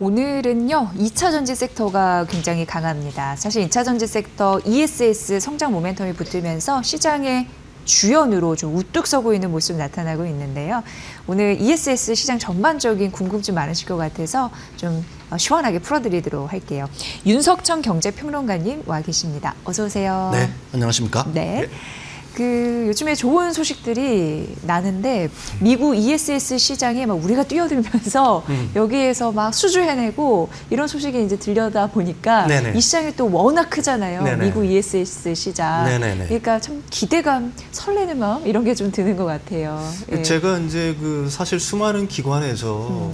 오늘은요, 2차 전지 섹터가 굉장히 강합니다. 사실 2차 전지 섹터 ESS 성장 모멘텀이 붙으면서 시장의 주연으로 좀 우뚝 서고 있는 모습 나타나고 있는데요. 오늘 ESS 시장 전반적인 궁금증 많으실 것 같아서 좀 시원하게 풀어드리도록 할게요. 윤석천 경제평론가님 와 계십니다. 어서 오세요. 네, 안녕하십니까? 네. 요즘에 좋은 소식들이 나는데 미국 ESS 시장에 막 우리가 뛰어들면서 여기에서 막 수주해내고 이런 소식이 이제 들려다 보니까 네네. 이 시장이 또 워낙 크잖아요. 네네. 미국 ESS 시장. 네네네. 그러니까 참 기대감, 설레는 마음 이런 게 좀 드는 것 같아요. 예. 제가 이제 사실 수많은 기관에서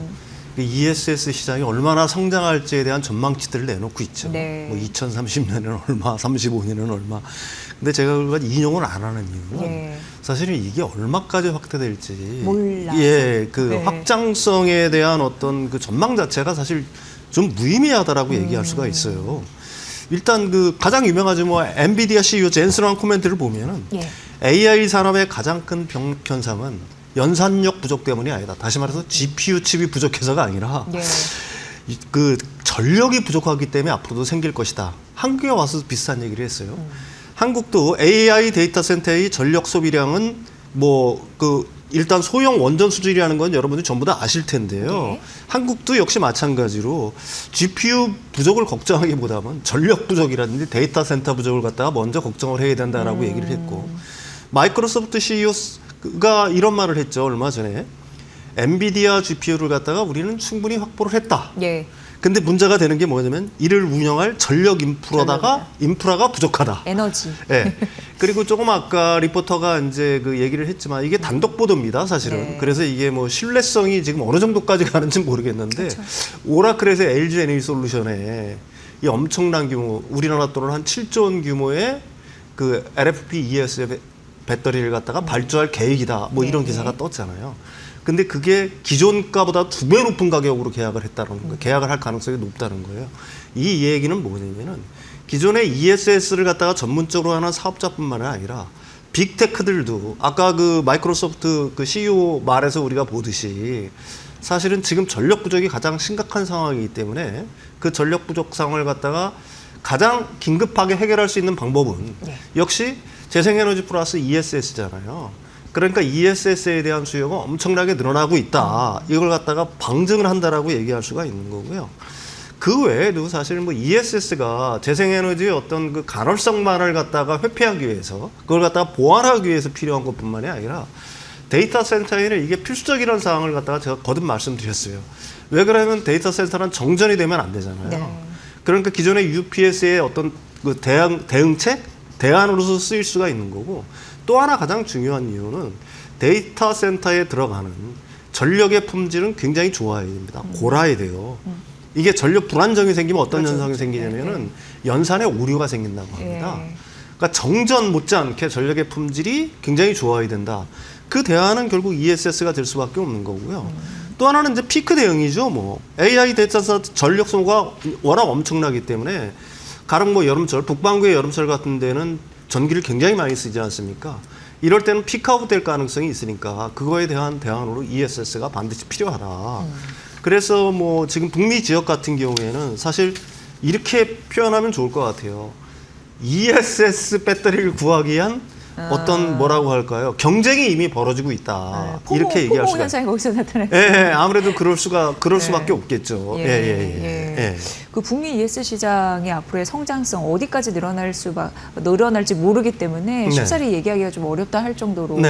ESS 시장이 얼마나 성장할지에 대한 전망치들을 내놓고 있죠. 네. 뭐 2030년에는 얼마, 35년에는 얼마. 근데 제가 그걸 인용을 안 하는 이유는 예. 사실은 이게 얼마까지 확대될지 몰라서. 예, 네. 확장성에 대한 어떤 그 전망 자체가 사실 좀 무의미하다라고 얘기할 수가 있어요. 일단 가장 유명하죠. 뭐 엔비디아 CEO 젠슨한 코멘트를 보면은 예. AI 산업의 가장 큰 현상은 연산력 부족 때문이 아니다. 다시 말해서 GPU 칩이 부족해서가 아니라 예. 전력이 부족하기 때문에 앞으로도 생길 것이다. 한국에 와서 비슷한 얘기를 했어요. 한국도 AI 데이터 센터의 전력 소비량은 일단 소형 원전 수준이라는 건 여러분들 전부 다 아실 텐데요. 네. 한국도 역시 마찬가지로 GPU 부족을 걱정하기보다는 전력 부족이라든지 데이터 센터 부족을 갖다가 먼저 걱정을 해야 된다라고 얘기를 했고, 마이크로소프트 CEO가 이런 말을 했죠. 얼마 전에 엔비디아 GPU를 갖다가 우리는 충분히 확보를 했다. 예. 근데 문제가 되는 게 뭐냐면 이를 운영할 전력 인프라가 부족하다. 에너지. 네. 그리고 조금 아까 리포터가 이제 얘기를 했지만 이게 단독 보도입니다, 사실은. 네. 그래서 이게 뭐 신뢰성이 지금 어느 정도까지 가는지 모르겠는데 그렇죠. 오라클에서 LG 에너지솔루션에 이 엄청난 규모, 우리나라 돈으로 한 7조 원 규모의 LFP ES 배터리를 갖다가 발주할 계획이다. 뭐 이런 네. 기사가 떴잖아요. 근데 그게 기존가보다 2배 높은 가격으로 계약을 했다는 거예요. 계약을 할 가능성이 높다는 거예요. 이 얘기는 뭐냐면은 기존의 ESS를 갖다가 전문적으로 하는 사업자뿐만 아니라 빅테크들도 아까 마이크로소프트 CEO 말에서 우리가 보듯이 사실은 지금 전력 부족이 가장 심각한 상황이기 때문에 그 전력 부족 상황을 갖다가 가장 긴급하게 해결할 수 있는 방법은 네. 역시 재생에너지 플러스 ESS잖아요. 그러니까 ESS에 대한 수요가 엄청나게 늘어나고 있다. 이걸 갖다가 방증을 한다라고 얘기할 수가 있는 거고요. 그 외에도 사실 ESS가 재생에너지의 어떤 간헐성만을 갖다가 회피하기 위해서 그걸 갖다가 보완하기 위해서 필요한 것뿐만이 아니라 데이터 센터에는 이게 필수적이라는 사항을 갖다가 제가 거듭 말씀드렸어요. 왜 그러면 데이터 센터는 정전이 되면 안 되잖아요. 네. 그러니까 기존의 UPS의 어떤 대응책, 대안으로서 쓰일 수가 있는 거고, 또 하나 가장 중요한 이유는 데이터 센터에 들어가는 전력의 품질은 굉장히 좋아야 됩니다. 골아야 돼요. 이게 전력 불안정이 생기면 어떤 그렇죠, 현상이 생기냐면은 연산에 오류가 생긴다고 합니다. 예. 그러니까 정전 못지않게 전력의 품질이 굉장히 좋아야 된다. 그 대안은 결국 ESS가 될 수밖에 없는 거고요. 또 하나는 이제 피크 대응이죠. AI 데이터 센터 전력 소모가 워낙 엄청나기 때문에 가령 여름철, 북반구의 여름철 같은 데는 전기를 굉장히 많이 쓰지 않습니까? 이럴 때는 피크아웃 될 가능성이 있으니까 그거에 대한 대안으로 ESS가 반드시 필요하다. 그래서 지금 북미 지역 같은 경우에는 사실 이렇게 표현하면 좋을 것 같아요. ESS 배터리를 구하기 위한 어떤 뭐라고 할까요? 경쟁이 이미 벌어지고 있다. 이렇게 얘기할 수가. 현상이 거기서 나타나요. 예, 아무래도 그럴 수밖에 없겠죠. 예. 북미 ES 시장의 앞으로의 성장성 어디까지 늘어날지 모르기 때문에 네. 쉽사리 얘기하기가 좀 어렵다 할 정도로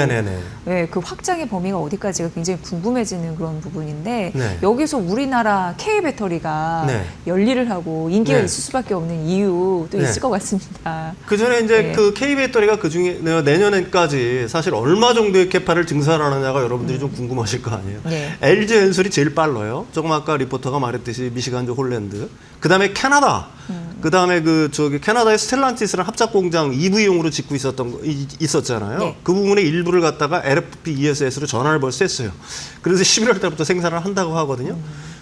예, 그 확장의 범위가 어디까지가 굉장히 궁금해지는 그런 부분인데 네. 여기서 우리나라 K 배터리가 네. 열일을 하고 인기가 네. 있을 수밖에 없는 이유도 네. 있을 것 같습니다. 그 전에 이제 네. K 배터리가 그중에 내년에까지 사실 얼마 정도의 캐파를 증설하느냐가 여러분들이 좀 궁금하실 거 아니에요. 네. LG 엔솔이 제일 빨라요. 조금 아까 리포터가 말했듯이 미시간주 홀랜드. 그 다음에 캐나다. 그 다음에 캐나다의 스텔란티스라는 합작 공장 EV용으로 짓고 있었잖아요. 네. 그 부분의 일부를 갖다가 LFP ESS로 전환을 벌써 했어요. 그래서 11월 달부터 생산을 한다고 하거든요.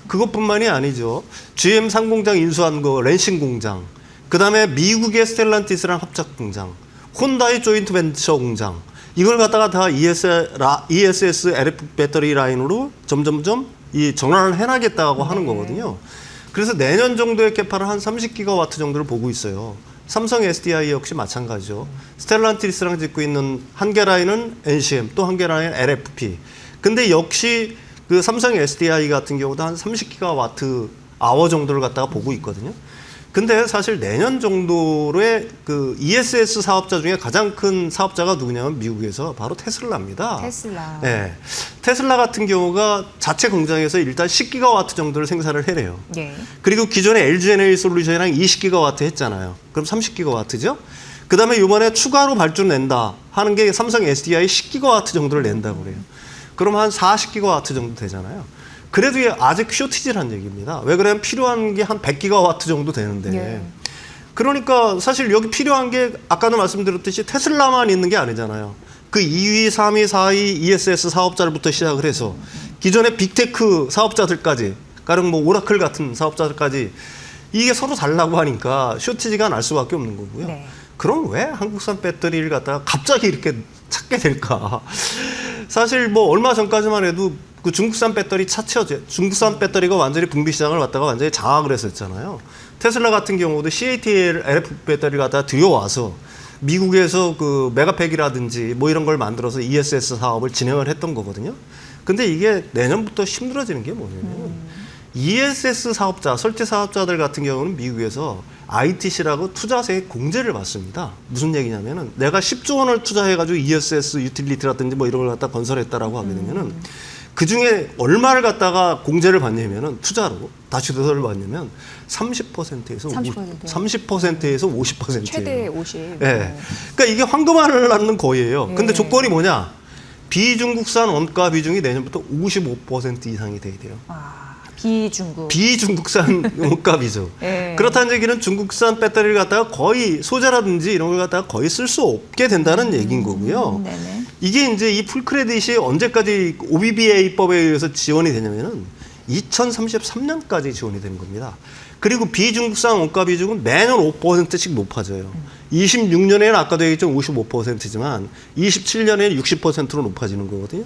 그것뿐만이 아니죠. GM 상공장 인수한 랜싱 공장. 그 다음에 미국의 스텔란티스라는 합작 공장. 혼다의 조인트 벤처 공장. 이걸 갖다가 다 ESS LFP 배터리 라인으로 점점점 이 전환을 해나겠다고 하는 거거든요. 그래서 내년 정도의 캐파를 한 30기가와트 정도를 보고 있어요. 삼성 SDI 역시 마찬가지죠. 스텔란티스랑 짓고 있는 한 개 라인은 NCM, 또 한 개 라인은 LFP. 근데 역시 그 삼성 SDI 같은 경우도 한 30기가와트 아워 정도를 갖다가 보고 있거든요. 근데 사실 내년 정도의 그 ESS 사업자 중에 가장 큰 사업자가 누구냐면 미국에서 바로 테슬라입니다. 테슬라. 네. 테슬라 같은 경우가 자체 공장에서 일단 10기가와트 정도를 생산을 해내요. 예. 그리고 기존에 LG 에너지 솔루션이랑 20기가와트 했잖아요. 그럼 30기가와트죠? 그 다음에 이번에 추가로 발주 낸다 하는 게 삼성 SDI 10기가와트 정도를 낸다고 그래요. 그럼 한 40기가와트 정도 되잖아요. 그래도 이게 아직 쇼티지란 얘기입니다. 왜 그러냐면 필요한 게 한 100기가와트 정도 되는데. 예. 그러니까 사실 여기 필요한 게 아까도 말씀드렸듯이 테슬라만 있는 게 아니잖아요. 그 2위, 3위, 4위 ESS 사업자들부터 시작을 해서 기존의 빅테크 사업자들까지, 가령 뭐 오라클 같은 사업자들까지 이게 서로 달라고 하니까 쇼티지가 날 수밖에 없는 거고요. 네. 그럼 왜 한국산 배터리를 갖다가 갑자기 이렇게 찾게 될까? 사실 뭐 얼마 전까지만 해도 그 중국산 배터리 차체제, 중국산 배터리가 완전히 북미 시장을 갖다가 완전히 장악을 했었잖아요. 테슬라 같은 경우도 CATL LF 배터리를 갖다가 들여와서 미국에서 그 메가팩이라든지 뭐 이런 걸 만들어서 ESS 사업을 진행을 했던 거거든요. 근데 이게 내년부터 힘들어지는 게 뭐냐면 ESS 사업자, 설치 사업자들 같은 경우는 미국에서 ITC라고 투자세 공제를 받습니다. 무슨 얘기냐면은 내가 10조 원을 투자해가지고 ESS 유틸리티라든지 뭐 이런 걸 갖다 건설했다라고 하게 되면은 그 중에 얼마를 갖다가 공제를 받냐면은 투자로 다시 조사를 받냐면 30%에서 30%에서 50%예요. 최대 50. 예. 그러니까 이게 황금알을 낳는 거예요. 근데 예. 조건이 뭐냐? 비중국산 원가 비중이 내년부터 55% 이상이 돼야 돼요. 아, 비중국. 비중국산 원가비죠. 예. 그렇다는 얘기는 중국산 배터리를 갖다가 거의 소재라든지 이런 걸 갖다가 거의 쓸 수 없게 된다는 얘기인 거고요. 네네. 이게 이제 이 풀크레딧이 언제까지 OBBA법에 의해서 지원이 되냐면은 2033년까지 지원이 되는 겁니다. 그리고 비중국산 원가 비중은 매년 5%씩 높아져요. 26년에는 아까도 얘기했죠. 55%지만 27년에는 60%로 높아지는 거거든요.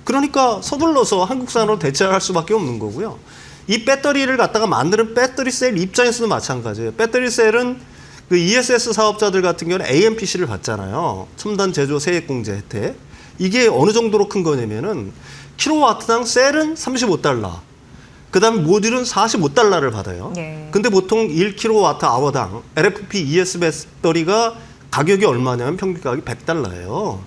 그러니까 서둘러서 한국산으로 대체할 수밖에 없는 거고요. 이 배터리를 갖다가 만드는 배터리 셀 입장에서도 마찬가지예요. 배터리 셀은 그 ESS 사업자들 같은 경우는 AMPC를 받잖아요. 첨단 제조 세액 공제 혜택. 이게 어느 정도로 큰 거냐면은 킬로와트당 셀은 35달러. 그다음에 모듈은 45달러를 받아요. 네. 근데 보통 1kWh 아워당 LFP ES 배터리가 가격이 얼마냐면 평균 가격이 100달러예요.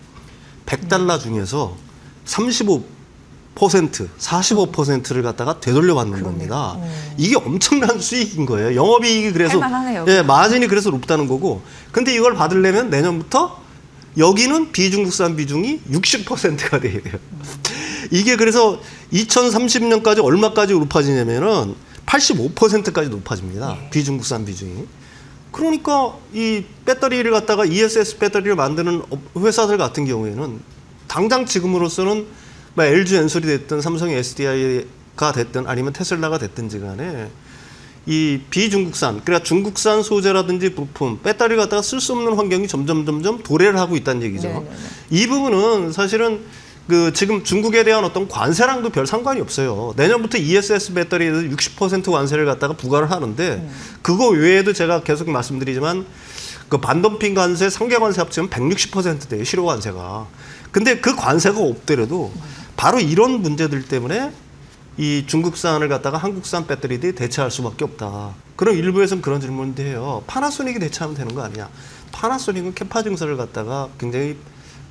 100달러 중에서 45%를 갖다가 되돌려 받는 겁니다. 이게 엄청난 수익인 거예요. 영업이익이 그래서 할만하네요. 예, 마진이 그래서 높다는 거고. 근데 이걸 받으려면 내년부터 여기는 비중국산 비중이 60%가 돼야 돼요. 이게 그래서 2030년까지 얼마까지 높아지냐면은 85%까지 높아집니다. 네. 비중국산 비중이. 그러니까 이 배터리를 갖다가 ESS 배터리를 만드는 회사들 같은 경우에는 당장 지금으로서는 뭐 LG 엔솔이 됐든 삼성 SDI가 됐든 아니면 테슬라가 됐든지 간에 이 비중국산, 그러니까 중국산 소재라든지 부품, 배터리를 갖다가 쓸 수 없는 환경이 점점 도래를 하고 있다는 얘기죠. 네네네. 이 부분은 사실은 그 지금 중국에 대한 어떤 관세랑도 별 상관이 없어요. 내년부터 ESS 배터리에 대해서 60% 관세를 갖다가 부과를 하는데 그거 외에도 제가 계속 말씀드리지만 그 반덤핑 관세, 상계 관세 합치면 160%대예요. 실효 관세가. 근데 그 관세가 없더라도 바로 이런 문제들 때문에 이 중국산을 갖다가 한국산 배터리들이 대체할 수밖에 없다. 그럼 일부에서는 그런 질문도 해요. 파나소닉이 대체하면 되는 거 아니냐. 파나소닉은 캐파 증설을 갖다가 굉장히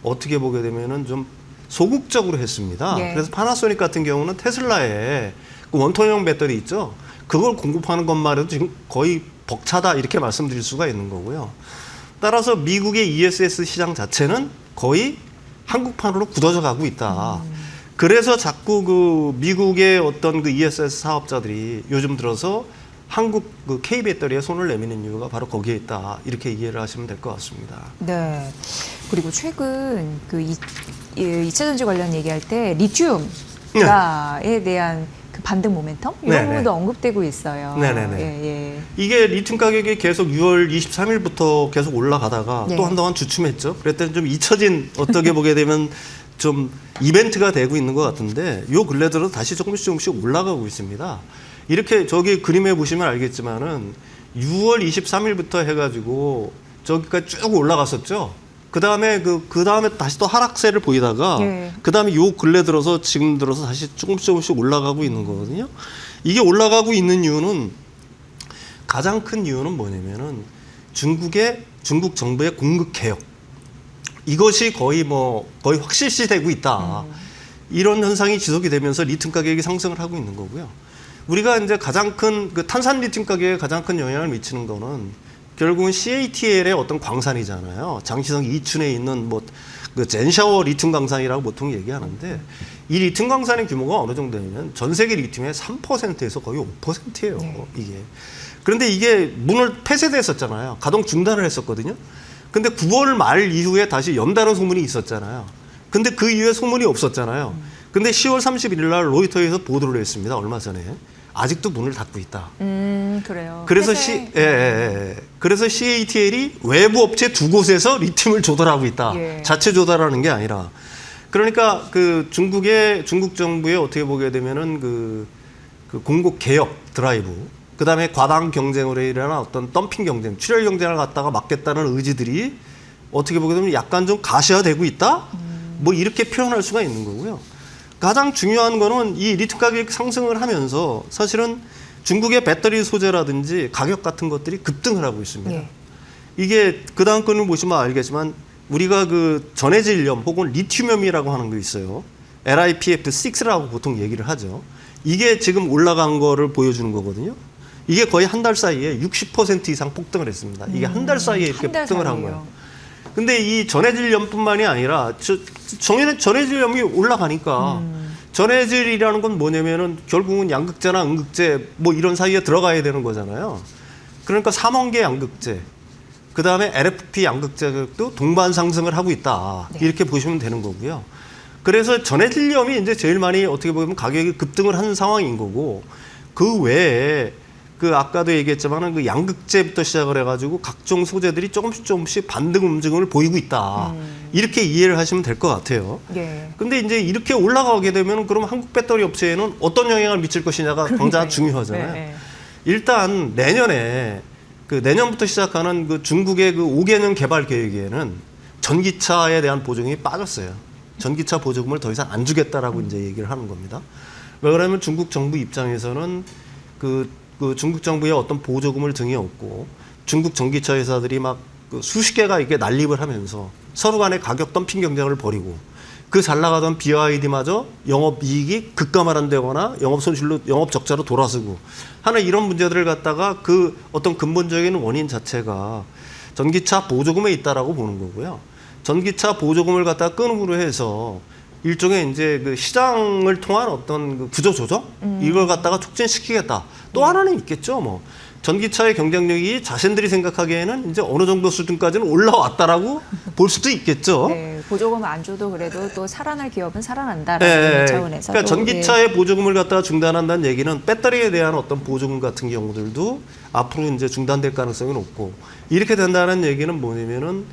어떻게 보게 되면은 좀 소극적으로 했습니다. 네. 그래서 파나소닉 같은 경우는 테슬라에 그 원통형 배터리 있죠. 그걸 공급하는 것만 해도 지금 거의 벅차다 이렇게 말씀드릴 수가 있는 거고요. 따라서 미국의 ESS 시장 자체는 거의 한국판으로 굳어져 가고 있다. 그래서 자꾸 그 미국의 어떤 그 ESS 사업자들이 요즘 들어서 한국 그 K 배터리에 손을 내미는 이유가 바로 거기에 있다. 이렇게 이해를 하시면 될 것 같습니다. 네. 그리고 최근 그 2차 전지 관련 얘기할 때 리튬에 대한 그 반등 모멘텀 이런 네네. 부분도 언급되고 있어요. 네네네. 예. 이게 리튬 가격이 계속 6월 23일부터 계속 올라가다가 네. 또 한동안 주춤했죠. 그랬더니 좀 잊혀진 어떻게 보게 되면 좀 이벤트가 되고 있는 것 같은데 요 근래 들어 다시 조금씩 올라가고 있습니다. 이렇게 저기 그림에 보시면 알겠지만은 6월 23일부터 해가지고 저기까지 쭉 올라갔었죠. 그 다음에 다시 또 하락세를 보이다가 네. 그 다음에 요 근래 들어서 지금 들어서 다시 조금씩 올라가고 있는 거거든요. 이게 올라가고 있는 이유는 가장 큰 이유는 뭐냐면은 중국 정부의 공급 개혁 이것이 거의 확실시되고 있다. 이런 현상이 지속이 되면서 리튬 가격이 상승을 하고 있는 거고요. 우리가 이제 가장 큰 탄산 리튬 가격에 가장 큰 영향을 미치는 거는 결국은 CATL의 어떤 광산이잖아요. 장시성 이춘에 있는 젠샤워 리튬 광산이라고 보통 얘기하는데 이 리튬 광산의 규모가 어느 정도냐면 전 세계 리튬의 3%에서 거의 5%예요. 이게. 그런데 이게 문을 폐쇄됐었잖아요. 가동 중단을 했었거든요. 근데 9월 말 이후에 다시 연다는 소문이 있었잖아요. 근데 그 이후에 소문이 없었잖아요. 근데 10월 31일 날 로이터에서 보도를 했습니다. 얼마 전에. 아직도 문을 닫고 있다. 그래요. 그래서 그래서 CATL이 외부 업체 두 곳에서 리튬을 조달하고 있다. 예. 자체 조달하는 게 아니라. 그러니까 중국 정부의 어떻게 보게 되면은 그 공급 개혁 드라이브, 그 다음에 과당 경쟁으로 일어난 어떤 덤핑 경쟁, 출혈 경쟁을 갖다가 막겠다는 의지들이 어떻게 보게 되면 약간 좀 가시화되고 있다. 이렇게 표현할 수가 있는 거고요. 가장 중요한 거는 이 리튬 가격 상승을 하면서 사실은 중국의 배터리 소재라든지 가격 같은 것들이 급등을 하고 있습니다. 예. 이게 그 다음 건을 보시면 알겠지만 우리가 전해질염 혹은 리튬염이라고 하는 거 있어요. LiPF6라고 보통 얘기를 하죠. 이게 지금 올라간 거를 보여주는 거거든요. 이게 거의 한 달 사이에 60% 이상 폭등을 했습니다. 이게 한 달 사이에 이렇게 폭등을 한 거예요. 근데 이 전해질염뿐만이 아니라 전해질염이 올라가니까 전해질이라는 건 뭐냐면은 결국은 양극재나 음극재 이런 사이에 들어가야 되는 거잖아요. 그러니까 삼원계 양극재, 그 다음에 LFP 양극재 가격도 동반 상승을 하고 있다. 네. 이렇게 보시면 되는 거고요. 그래서 전해질염이 이제 제일 많이 어떻게 보면 가격이 급등을 하는 상황인 거고 그 외에 아까도 얘기했지만은 양극재부터 시작을 해가지고 각종 소재들이 조금씩 반등 움직임을 보이고 있다. 이렇게 이해를 하시면 될 것 같아요. 예. 근데 이제 이렇게 올라가게 되면 그럼 한국 배터리 업체에는 어떤 영향을 미칠 것이냐가 굉장히 중요하잖아요. 네. 일단 내년부터 시작하는 중국의 5개년 개발 계획에는 전기차에 대한 보조금이 빠졌어요. 전기차 보조금을 더 이상 안 주겠다라고 이제 얘기를 하는 겁니다. 왜 그러냐면 중국 정부 입장에서는 중국 정부의 어떤 보조금을 등에 업고 중국 전기차 회사들이 수십 개가 이렇게 난립을 하면서 서로 간의 가격 덤핑 경쟁을 벌이고 잘 나가던 BYD마저 영업이익이 급감하란다거나 영업 적자로 돌아서고 하는 이런 문제들을 갖다가 어떤 근본적인 원인 자체가 전기차 보조금에 있다라고 보는 거고요. 전기차 보조금을 갖다가 끊음으로 해서 일종의 이제 시장을 통한 어떤 구조 조정 이걸 갖다가 촉진시키겠다. 또 하나는 있겠죠. 전기차의 경쟁력이 자신들이 생각하기에는 이제 어느 정도 수준까지는 올라왔다라고 볼 수도 있겠죠. 네, 보조금 안 줘도 그래도 또 살아날 기업은 살아난다라는 차원에서. 그러니까 전기차의 보조금을 갖다가 중단한다는 얘기는 배터리에 대한 어떤 보조금 같은 경우들도 앞으로 이제 중단될 가능성이 높고 이렇게 된다는 얘기는 뭐냐면은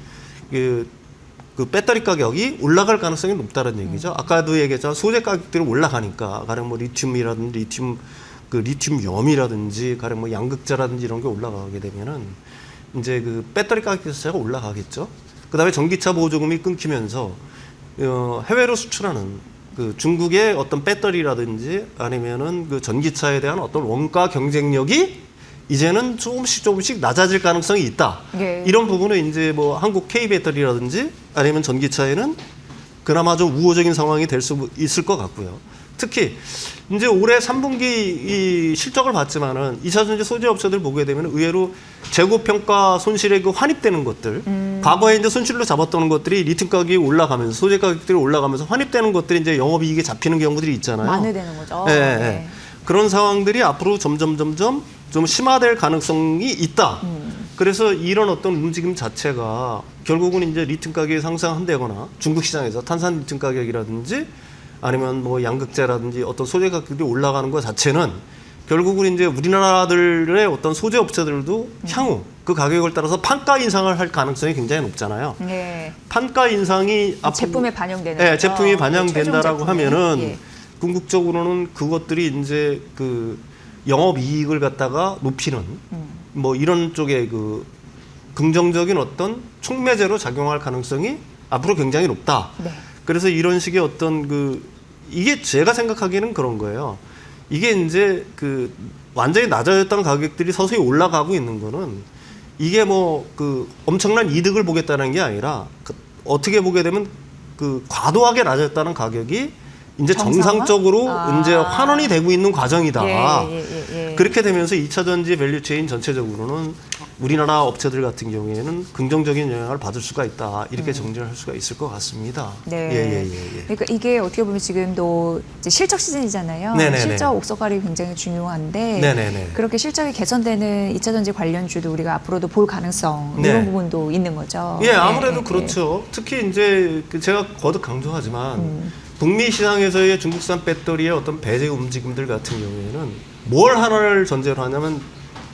배터리 가격이 올라갈 가능성이 높다는 얘기죠. 아까도 얘기했지만 소재 가격들이 올라가니까 가령 리튬이라든지 리튬염이라든지 가령 양극재라든지 이런 게 올라가게 되면은 이제 배터리 가격 자체가 올라가겠죠. 그다음에 전기차 보조금이 끊기면서 해외로 수출하는 중국의 어떤 배터리라든지 아니면은 전기차에 대한 어떤 원가 경쟁력이 이제는 조금씩 낮아질 가능성이 있다. 예. 이런 부분은 이제 한국 K 배터리라든지 아니면 전기차에는 그나마 좀 우호적인 상황이 될 수 있을 것 같고요. 특히 이제 올해 3분기 이 실적을 봤지만은 2차 전지 소재 업체들 보게 되면 의외로 재고 평가 손실에 환입되는 것들, 과거에 이제 손실로 잡았던 것들이 리튬 가격이 올라가면서 소재 가격들이 올라가면서 환입되는 것들이 이제 영업이익에 잡히는 경우들이 있잖아요. 만회되는 거죠. 네. 네. 그런 상황들이 앞으로 점점 좀 심화될 가능성이 있다. 그래서 이런 어떤 움직임 자체가 결국은 이제 리튬 가격이 상승한다거나 중국 시장에서 탄산 리튬 가격이라든지 아니면 양극재라든지 어떤 소재 가격이 올라가는 것 자체는 결국은 이제 우리나라들의 어떤 소재 업체들도 향후 그 가격을 따라서 판가 인상을 할 가능성이 굉장히 높잖아요. 네. 판가 인상이 제품에 반영되는 네, 거죠. 제품이 반영된다라고 최종 제품에. 하면은 예. 궁극적으로는 그것들이 이제 영업이익을 갖다가 높이는 뭐 이런 쪽에 그 긍정적인 어떤 촉매제로 작용할 가능성이 앞으로 굉장히 높다. 네. 그래서 이런 식의 어떤 그 이게 제가 생각하기에는 그런 거예요. 이게 이제 그 완전히 낮아졌던 가격들이 서서히 올라가고 있는 거는 이게 뭐 그 엄청난 이득을 보겠다는 게 아니라 그 어떻게 보게 되면 그 과도하게 낮아졌다는 가격이 이제 정상화? 정상적으로 아. 이제 환원이 되고 있는 과정이다. 예. 그렇게 되면서 2차 전지 밸류체인 전체적으로는 우리나라 업체들 같은 경우에는 긍정적인 영향을 받을 수가 있다. 이렇게 정리를 할 수가 있을 것 같습니다. 네. 그러니까 이게 어떻게 보면 지금도 이제 실적 시즌이잖아요. 네네네. 실적 옥석가리 굉장히 중요한데 네네네. 그렇게 실적이 개선되는 2차 전지 관련주도 우리가 앞으로도 볼 가능성 네. 이런 부분도 있는 거죠. 예, 아무래도 네. 그렇죠. 특히 이제 그 제가 거듭 강조하지만 북미 시장에서의 중국산 배터리의 어떤 배제 움직임들 같은 경우에는 뭘 하나를 전제로 하냐면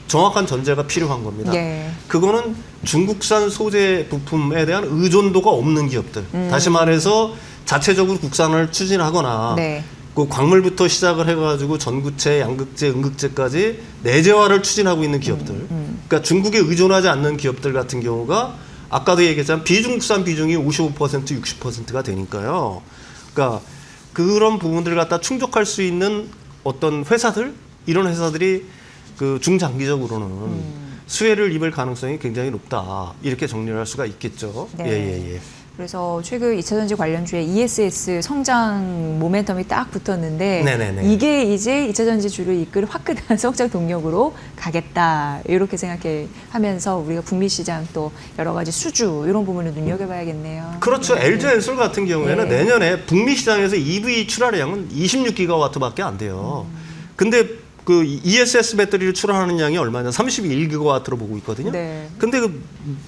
정확한 전제가 필요한 겁니다. 네. 그거는 중국산 소재 부품에 대한 의존도가 없는 기업들. 다시 말해서 자체적으로 국산을 추진하거나 네. 그 광물부터 시작을 해가지고 전구체, 양극재, 음극재까지 내재화를 추진하고 있는 기업들. 그러니까 중국에 의존하지 않는 기업들 같은 경우가 아까도 얘기했지만 비중국산 비중이 55%, 60%가 되니까요. 그러니까 그런 부분들을 갖다 충족할 수 있는 어떤 회사들, 이런 회사들이 그 중장기적으로는 수혜를 입을 가능성이 굉장히 높다. 이렇게 정리를 할 수가 있겠죠. 네. 그래서 최근 2차전지 관련주에 ESS 성장 모멘텀이 딱 붙었는데 네네네. 이게 이제 2차전지 주를 이끌 화끈한 성장 동력으로 가겠다 이렇게 생각해 하면서 우리가 북미 시장 또 여러 가지 수주 이런 부분을 눈여겨봐야겠네요. 그렇죠. 네. LG엔솔 같은 경우에는 네. 내년에 북미 시장에서 EV 출하량은 26기가와트밖에 안 돼요. 근데 그 ESS 배터리를 출하하는 양이 얼마냐? 31기가와트로 보고 있거든요. 네. 근데 그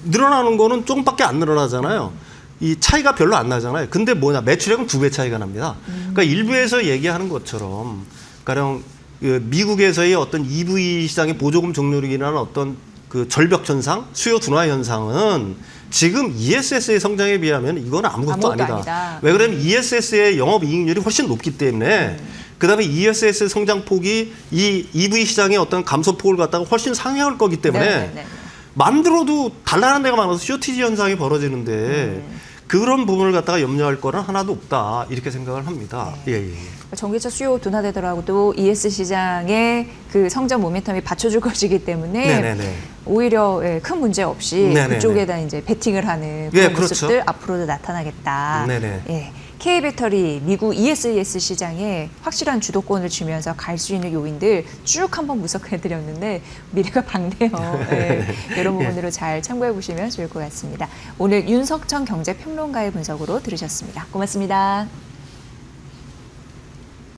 늘어나는 거는 조금밖에 안 늘어나잖아요. 이 차이가 별로 안 나잖아요. 근데 뭐냐? 매출액은 2배 차이가 납니다. 그러니까 일부에서 얘기하는 것처럼 가령 그 미국에서의 어떤 EV 시장의 보조금 종료율이라는 어떤 그 절벽 현상, 수요 둔화 현상은 지금 ESS의 성장에 비하면 이건 아무것도 아니다. 왜 그러면 ESS의 영업이익률이 훨씬 높기 때문에 그다음에 ESS의 성장폭이 이 EV 시장의 어떤 감소폭을 갖다가 훨씬 상회할 거기 때문에 네. 만들어도 달라는 데가 많아서 쇼티지 현상이 벌어지는데 그런 부분을 갖다가 염려할 거는 하나도 없다 이렇게 생각을 합니다. 예. 전기차 수요 둔화되더라도 ES 시장의 그 성장 모멘텀이 받쳐줄 것이기 때문에 네네네. 오히려 큰 문제 없이 네네네. 그쪽에다 이제 베팅을 하는 그런 그렇죠. 모습들 앞으로도 나타나겠다. 네네. 예. K배터리 미국 ESS 시장에 확실한 주도권을 주면서 갈 수 있는 요인들 쭉 한번 분석해드렸는데 미래가 밝네요. 예. 이런 부분으로 잘 참고해 보시면 좋을 것 같습니다. 오늘 윤석천 경제평론가의 분석으로 들으셨습니다. 고맙습니다.